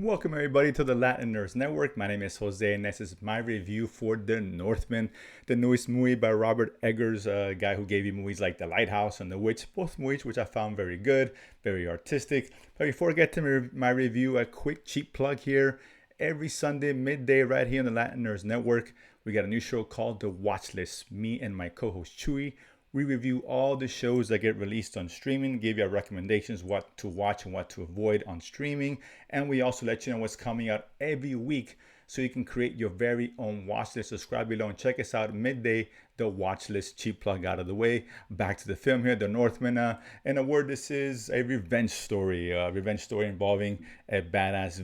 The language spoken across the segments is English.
Welcome everybody to the Latin Nerds Network. My name is Jose and this is my review for The Northman, the newest movie by Robert Eggers, a guy who gave you movies like The Lighthouse and The Witch, both movies which I found very good, very artistic. But before I get to my review, a quick cheap plug here. Every Sunday midday right here on the Latin Nerds Network, we got a new show called The Watch List. Me and my co-host Chewy, we review all the shows that get released on streaming, give you our recommendations, what to watch and what to avoid on streaming. And we also let you know what's coming out every week so you can create your very own watch list. Subscribe below and check us out midday, the watch list. Cheap plug out of the way. Back to the film here, The Northman. In a word, this is a revenge story involving a badass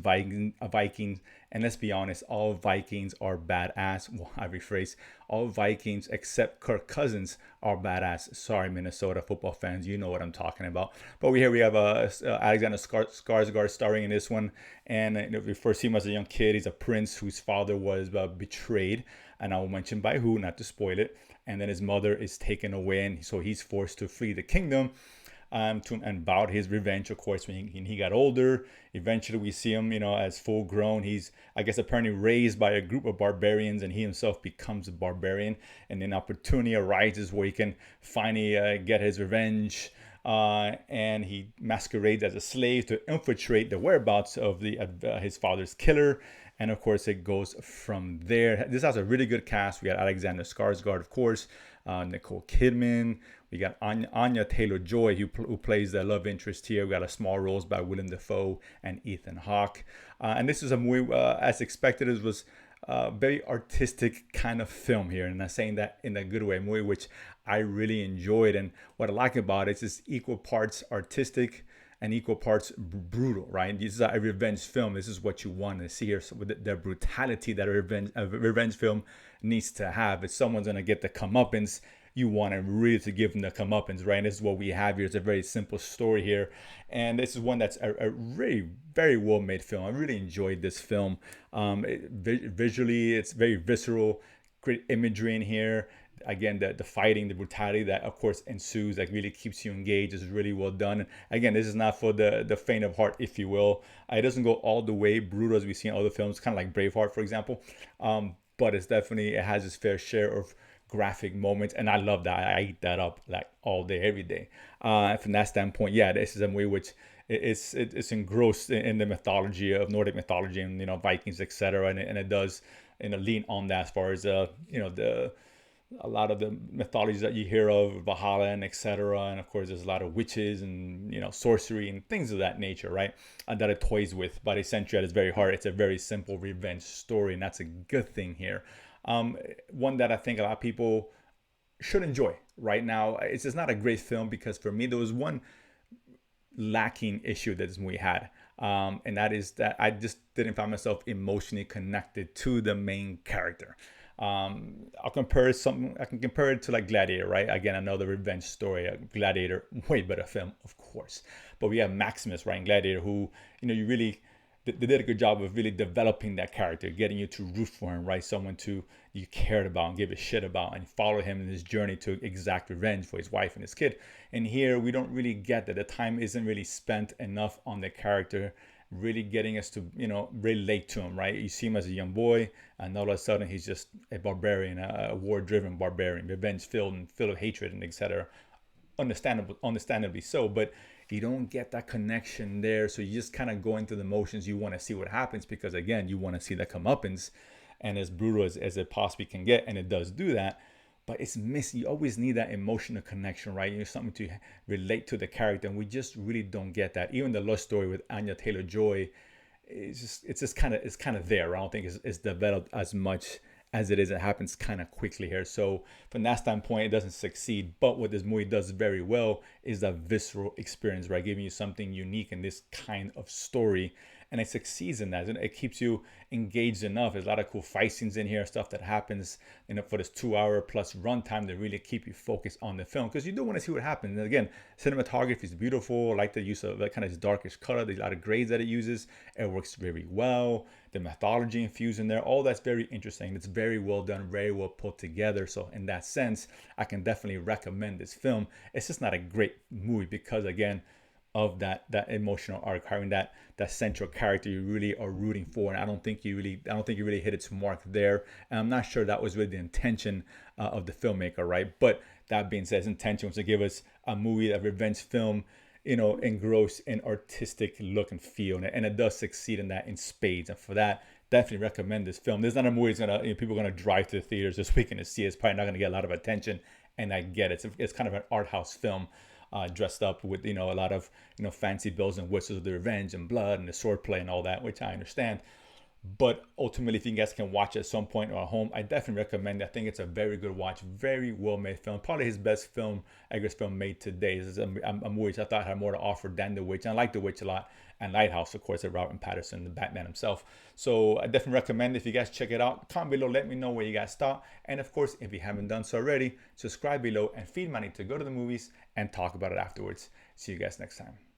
Viking. And let's be honest, all Vikings are badass. Well, I rephrase, all Vikings except Kirk Cousins are badass. Sorry, Minnesota football fans, you know what I'm talking about. But we have Alexander Skarsgard starring in this one. And we first see him as a young kid. He's a prince whose father was betrayed. And I will mention by who, not to spoil it. And then his mother is taken away, and so he's forced to flee the kingdom. And about his revenge, of course, when he got older. Eventually, we see him, as full grown. He's, I guess, apparently raised by a group of barbarians, and he himself becomes a barbarian. And then opportunity arises where he can finally get his revenge. And he masquerades as a slave to infiltrate the whereabouts of his father's killer. And of course, it goes from there. This has a really good cast. We got Alexander Skarsgård, of course, Nicole Kidman. We got Anya Taylor-Joy, who plays the love interest here. We got a small roles by Willem Dafoe and Ethan Hawke. And this is a movie, as expected, it was a very artistic kind of film here. And I'm saying that in a good way, movie which I really enjoyed. And what I like about it is it's equal parts artistic and equal parts brutal, right? This is a revenge film. This is what you want to see here. So with the brutality that a revenge film needs to have. If someone's going to get the comeuppance, you want to really to give them the comeuppance, right? And this is what we have here. It's a very simple story here. And this is one that's a really, very well-made film. I really enjoyed this film. Visually, it's very visceral, great imagery in here. Again, the fighting, the brutality that of course ensues, like really keeps you engaged, is really well done. Again, this is not for the faint of heart, if you will. It doesn't go all the way brutal as we see in other films, kind of like Braveheart, for example. But it has its fair share of graphic moments, and I love that. I eat that up like all day, every day. From that standpoint, yeah, this is a movie which it's engrossed in the mythology of Nordic mythology and Vikings, etc. And it does lean on that as far as a lot of the mythologies that you hear of, Valhalla and etc. And of course, there's a lot of witches and sorcery and things of that nature, right? That it toys with, but essentially at its very heart, it's a very simple revenge story, and that's a good thing here. One that I think a lot of people should enjoy right now. It's just not a great film because for me there was one lacking issue that this movie had, and that is that I just didn't find myself emotionally connected to the main character. I can compare it to like Gladiator, right? Again, another revenge story. Gladiator, way better film, of course. But we have Maximus, right, in Gladiator, who they did a good job of really developing that character, getting you to root for him, right? Someone you cared about and give a shit about, and follow him in his journey to exact revenge for his wife and his kid. And here we don't really get that. The time isn't really spent enough on the character, really getting us to relate to him, right? You see him as a young boy, and all of a sudden he's just a barbarian, a war-driven barbarian, revenge-filled and filled with hatred and etc. Understandably so, but you don't get that connection there. So you just kind of go into the motions. You want to see what happens because again, you want to see that comeuppance, and as brutal as it possibly can get, and it does do that. But it's missing. You always need that emotional connection, right? Something to relate to the character, and we just really don't get that. Even the love story with Anya Taylor-Joy, it's kind of there. I don't think it's developed as much as it is. It happens kind of quickly here. So from that standpoint, it doesn't succeed. But what this movie does very well is that visceral experience, right? Giving you something unique in this kind of story. And it succeeds in that. It keeps you engaged enough. There's a lot of cool fight scenes in here, stuff that happens for this 2 hour plus runtime to really keep you focused on the film because you do want to see what happens. And again, cinematography is beautiful. I like the use of that kind of darkish color. There's a lot of grades that it uses. It works very well. The mythology infused in there, all that's very interesting. It's very well done, very well put together. So in that sense, I can definitely recommend this film. It's just not a great movie because again, that emotional arc, having that central character you really are rooting for. And I don't think you really hit its mark there. And I'm not sure that was really the intention of the filmmaker, right? But that being said, his intention was to give us a movie, a revenge film, engross an artistic look and feel, and it does succeed in that in spades. And for that, definitely recommend this film. There's not a movie that's gonna people are gonna drive to the theaters this weekend to see. It's probably not gonna get a lot of attention, and I get it. It's kind of an art house film, dressed up with a lot of fancy bells and whistles of the revenge and blood and the swordplay and all that, which I understand. But ultimately, if you guys can watch it at some point or at home, I definitely recommend it. I think it's a very good watch, very well made film. Probably his best film, Eggers film made today. This is a movie I thought had more to offer than The Witch. And I like The Witch a lot. And Lighthouse, of course, of Robert Pattinson, the Batman himself. So I definitely recommend it. If you guys check it out, comment below, let me know what you guys thought. And of course, if you haven't done so already, subscribe below and feed money to go to the movies and talk about it afterwards. See you guys next time.